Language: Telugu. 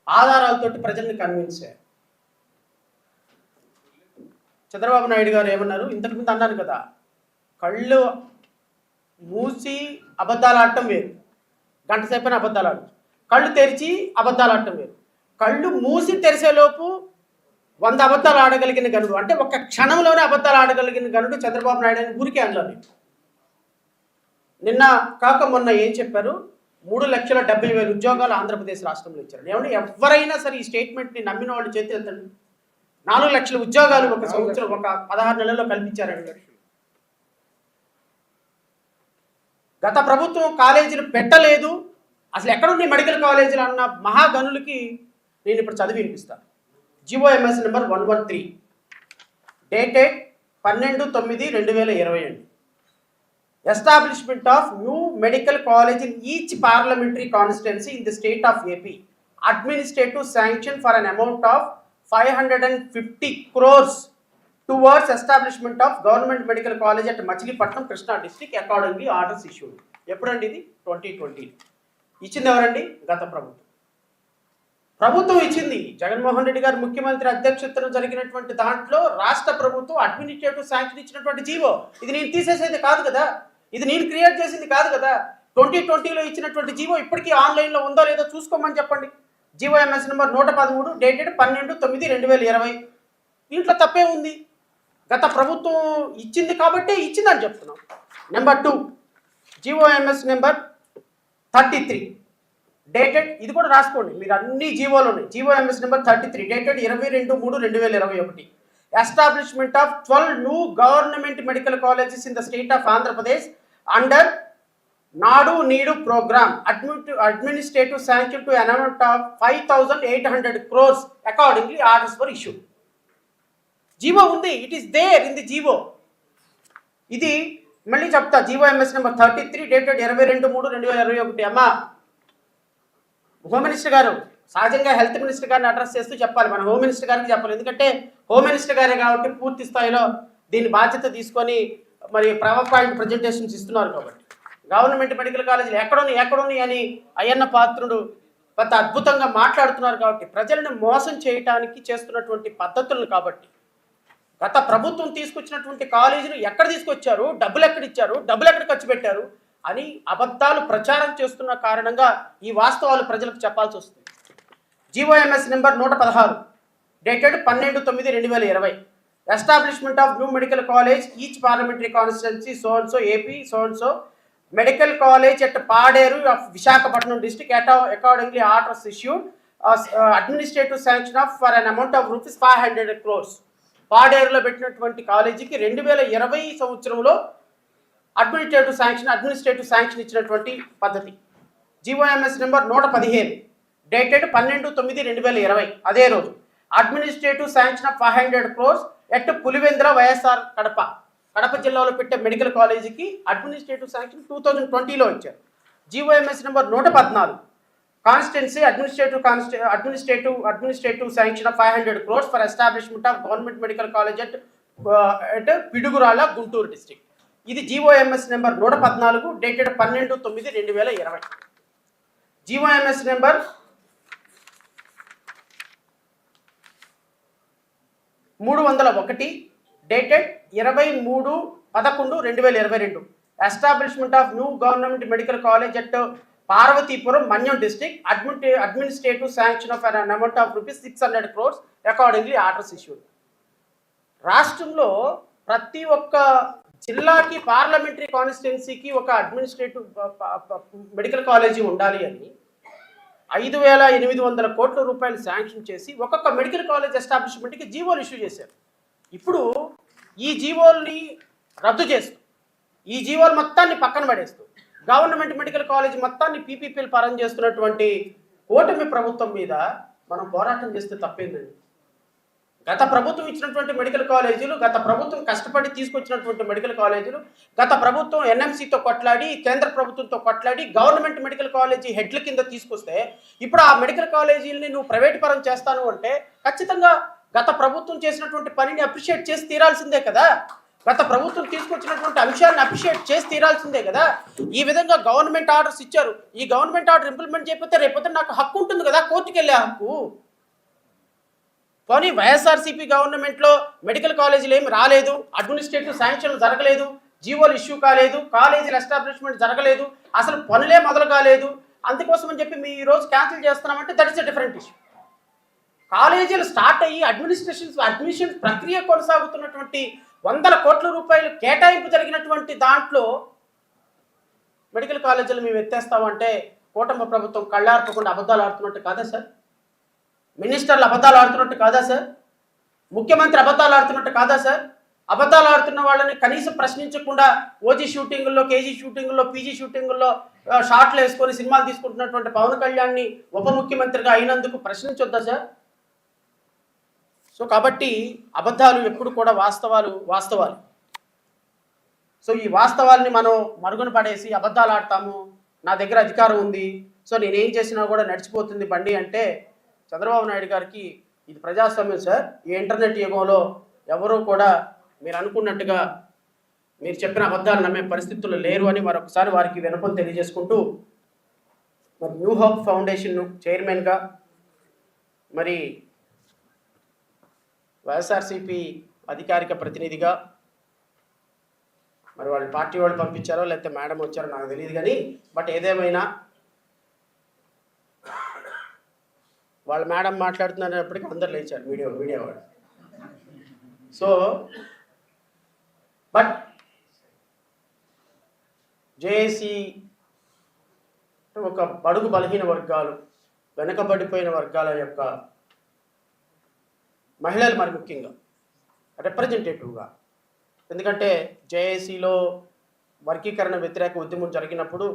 ఆధారాలతోటి ప్రజల్ని కన్విన్స్ చేయాలి. చంద్రబాబు నాయుడు గారు ఏమన్నారు, ఇంతకుముందు అన్నారు కదా, కళ్ళు మూసి అబద్ధాలు ఆడటం వేరు, గంట సేపైన అబద్ధాలు ఆడటం, కళ్ళు తెరిచి అబద్ధాలు ఆడటం వేరు. కళ్ళు మూసి తెరిసేలోపు 100 అబద్ధాలు ఆడగలిగిన గనుడు, అంటే ఒక క్షణంలోనే అబద్ధాలు ఆడగలిగిన గనుడు చంద్రబాబు నాయుడు అని ఊరికే అనలేదు. నిన్న కాక మొన్న ఏం చెప్పారు, 3,70,000 ఉద్యోగాలు ఆంధ్రప్రదేశ్ రాష్ట్రంలో ఇచ్చారు. ఏమంటే ఎవరైనా సరే ఈ స్టేట్మెంట్ని నమ్మిన వాళ్ళు చేతి వెళ్తండి. 4 లక్షల ఉద్యోగాలు ఒక సంవత్సరం, ఒక 16 నెలల్లో కల్పించారండి. గత ప్రభుత్వం కాలేజీలు పెట్టలేదు, అసలు ఎక్కడున్నాయి మెడికల్ కాలేజీలు అన్న మహాగనులకి నేను ఇప్పుడు చదివి వినిపిస్తాను. GOMS నెంబర్ 113 డేటెడ్ 12/9/2020 అండి. Establishment of new medical college in each parliamentary constituency in the state of AP, administrative sanction for an amount of 550 crores towards establishment of government medical college at Machilipatnam, Krishna district. Accordingly orders issued. ఎప్పుడండి ఇది? 2020. ఇచ్చింది ఎవరండి? గత ప్రభుత్వం ఇచ్చింది. జగన్మోహన్ రెడ్డి గారు ముఖ్యమంత్రి అధ్యక్షతన జరిగినటువంటి దాంట్లో రాష్ట్ర ప్రభుత్వం అడ్మినిస్ట్రేటివ్ శాంక్షన్ ఇచ్చినటువంటి జీవో. ఇది నేను తీసేసేది కాదు కదా, ఇది నేను క్రియేట్ చేసింది కాదు కదా. 2020లో ఇచ్చినటువంటి జీవో ఇప్పటికీ ఆన్లైన్లో ఉందో లేదో చూసుకోమని చెప్పండి. GOMS number 113 dated 12/9/2020. దీంట్లో తప్పే ఉంది. గత ప్రభుత్వం ఇచ్చింది కాబట్టి ఇచ్చిందని చెప్తున్నాం. నెంబర్ 2 GOMS నెంబర్ 33 డేటెడ్, ఇది కూడా రాసుకోండి మీరు, అన్ని జీవోలు ఉన్నాయి. GOMS number 33 dated 22/3/2021. Establishment of 12 new government medical colleges in the state of Andhra Pradesh under Nadu Nedu program, administrative sanction to an amount of 5,800 crores. Accordingly orders for issue. GO ఉంది, it is there in the GO. ఇది మళ్ళీ చెప్తా. GOMS number 33 dated 22/3/2021. అమ్మా హోమ్ మినిస్టర్ గారు, సహజంగా హెల్త్ మినిస్టర్ గారిని అడ్రస్ చేస్తూ చెప్పాలి, మన హోమ్ మినిస్టర్ గారికి చెప్పాలి. ఎందుకంటే హోమ్ మినిస్టర్ గారే కాబట్టి పూర్తి స్థాయిలో దీని బాధ్యత తీసుకొని మరి పవర్ పాయింట్ ప్రజెంటేషన్స్ ఇస్తున్నారు. కాబట్టి గవర్నమెంట్ మెడికల్ కాలేజీలు ఎక్కడున్నాయి అని అయ్యన్న పాత్రుడు పెద్ద అద్భుతంగా మాట్లాడుతున్నారు. కాబట్టి ప్రజలను మోసం చేయడానికి చేస్తున్నటువంటి పద్ధతులను, కాబట్టి గత ప్రభుత్వం తీసుకొచ్చినటువంటి కాలేజీలు ఎక్కడ తీసుకొచ్చారు, డబ్బులు ఎక్కడ ఇచ్చారు, డబ్బులు ఎక్కడ ఖర్చు పెట్టారు అని అబద్ధాలు ప్రచారం చేస్తున్న కారణంగా ఈ వాస్తవాలు ప్రజలకు చెప్పాల్సి వస్తుంది. GOMS number 116 dated 12/9/2020. Establishment of new medical college each parliamentary constituency so and so AP so and so medical college at Paderu of Visakhapatnam district. Accordingly orders issued. Administrative sanction of for an amount of rupees 500 crores. పాడేరులో పెట్టినటువంటి కాలేజీకి 2020 సంవత్సరంలో అడ్మినిస్ట్రేటివ్ శాంక్షన్ ఇచ్చినటువంటి పద్ధతి. GOMS number 115 dated 12/9/2020. అదే రోజు administrative sanction of 500 crores at Pulivendula YSR Kadapa జిల్లాలో పెట్టే మెడికల్ కాలేజీకి అడ్మినిస్ట్రేటివ్ శాంక్షన్ 2020లో ఇచ్చారు. GOMS number 114 constituency administrative sanction of 500 crores for establishment of government medical college at Piduguralla, Guntur district. ఇది GOMS number 114 dated 12/9/2020. GOMS number 301 dated 23/11/2022. Establishment of new government medical college at Parvathipuram, Manyam district. Administrative sanction of an amount of rupees 600 crores. Accordingly orders issued. రాష్ట్రంలో ప్రతి ఒక్క జిల్లాకి పార్లమెంటరీ కాన్స్టిట్యున్సీకి ఒక అడ్మినిస్ట్రేటివ్ మెడికల్ కాలేజీ ఉండాలి అని 5,800 కోట్ల రూపాయలు శాంక్షన్ చేసి ఒక్కొక్క మెడికల్ కాలేజ్ ఎస్టాబ్లిష్మెంట్కి జీవోలు ఇష్యూ చేశారు. ఇప్పుడు ఈ జీవోల్ని రద్దు చేస్తూ, ఈ జీవోలు మొత్తాన్ని పక్కన పడేస్తూ గవర్నమెంట్ మెడికల్ కాలేజ్ మొత్తాన్ని PPPలు పరం చేస్తున్నటువంటి కూటమి ప్రభుత్వం మీద మనం పోరాటం చేస్తే తప్పేందండి. గత ప్రభుత్వం ఇచ్చినటువంటి మెడికల్ కాలేజీలు, గత ప్రభుత్వం కష్టపడి తీసుకొచ్చినటువంటి మెడికల్ కాలేజీలు, గత ప్రభుత్వం NMCతో కొట్లాడి, కేంద్ర ప్రభుత్వంతో కొట్లాడి గవర్నమెంట్ మెడికల్ కాలేజీ హెడ్ల కింద తీసుకొస్తే ఇప్పుడు ఆ మెడికల్ కాలేజీలని నువ్వు ప్రైవేట్ పరం చేస్తాను అంటే ఖచ్చితంగా గత ప్రభుత్వం చేసినటువంటి పనిని అప్రిషియేట్ చేసి తీరాల్సిందే కదా. గత ప్రభుత్వం తీసుకొచ్చినటువంటి అంశాన్ని అప్రిషియేట్ చేసి తీరాల్సిందే కదా. ఈ విధంగా గవర్నమెంట్ ఆర్డర్స్ ఇచ్చారు, ఈ గవర్నమెంట్ ఆర్డర్ ఇంప్లిమెంట్ చేయకపోతే రేపొద్దు నాకు హక్కు ఉంటుంది కదా, కోర్టుకు వెళ్ళే హక్కు. కానీ వైఎస్ఆర్సీపీ గవర్నమెంట్లో మెడికల్ కాలేజీలు ఏమి రాలేదు, అడ్మినిస్ట్రేటివ్ శాంక్షన్లు జరగలేదు, జీవోలు ఇష్యూ కాలేదు, కాలేజీల ఎస్టాబ్లిష్మెంట్ జరగలేదు, అసలు పనులే మొదలు కాలేదు. అందుకోసం అని చెప్పి మేము ఈరోజు క్యాన్సిల్ చేస్తున్నామంటే that is a different issue. కాలేజీలు స్టార్ట్ అయ్యి అడ్మిషన్ ప్రక్రియ కొనసాగుతున్నటువంటి 100 కోట్ల రూపాయలు కేటాయింపు జరిగినటువంటి దాంట్లో మెడికల్ కాలేజీలు మేము ఎత్తేస్తామంటే కూటమి ప్రభుత్వం కళ్ళార్పకుండా అబద్ధాలు ఆడుతున్నట్టు కాదా సార్? మినిస్టర్లు అబద్ధాలు ఆడుతున్నట్టు కాదా సార్? ముఖ్యమంత్రి అబద్ధాలు ఆడుతున్నట్టు కాదా సార్? అబద్ధాలు ఆడుతున్న వాళ్ళని కనీసం ప్రశ్నించకుండా ఓజీ షూటింగుల్లో, కేజీ షూటింగుల్లో, పీజీ షూటింగుల్లో షార్ట్లు వేసుకొని సినిమాలు తీసుకుంటున్నటువంటి పవన్ కళ్యాణ్ని ఉప ముఖ్యమంత్రిగా అయినందుకు ప్రశ్నించొద్దా సార్? సో కాబట్టి అబద్ధాలు ఎప్పుడు కూడా వాస్తవాలు. సో ఈ వాస్తవాల్ని మనం మరుగున పడేసి అబద్ధాలు ఆడతాము, నా దగ్గర అధికారం ఉంది, సో నేనేం చేసినా కూడా నడిచిపోతుంది బండి అంటే చంద్రబాబు నాయుడు గారికి ఇది ప్రజాస్వామ్యం సార్. ఈ ఇంటర్నెట్ యుగంలో ఎవరూ కూడా మీరు అనుకున్నట్టుగా మీరు చెప్పిన అబద్ధాలు నమ్మే పరిస్థితులు లేరు అని మరొకసారి వారికి వినపం తెలియజేసుకుంటూ, మరి న్యూ హోప్ ఫౌండేషన్ చైర్మన్గా మరి వైఎస్ఆర్సీపీ అధికారిక ప్రతినిధిగా మరి వాళ్ళ పార్టీ వాళ్ళు పంపించారో లేకపోతే మేడం వచ్చారో నాకు తెలియదు కానీ, బట్ ఏదేమైనా వాళ్ళ మేడం మాట్లాడుతున్నప్పటికీ అందరు లేచారు మీడియా వాళ్ళు. సో బట్ జేఏసీ ఒక బడుగు బలహీన వర్గాలు, వెనకబడిపోయిన వర్గాల యొక్క మహిళలు మరి ముఖ్యంగా రిప్రజెంటేటివ్గా, ఎందుకంటే జేఏసీలో వర్గీకరణ వ్యతిరేక ఉద్యమం జరిగినప్పుడు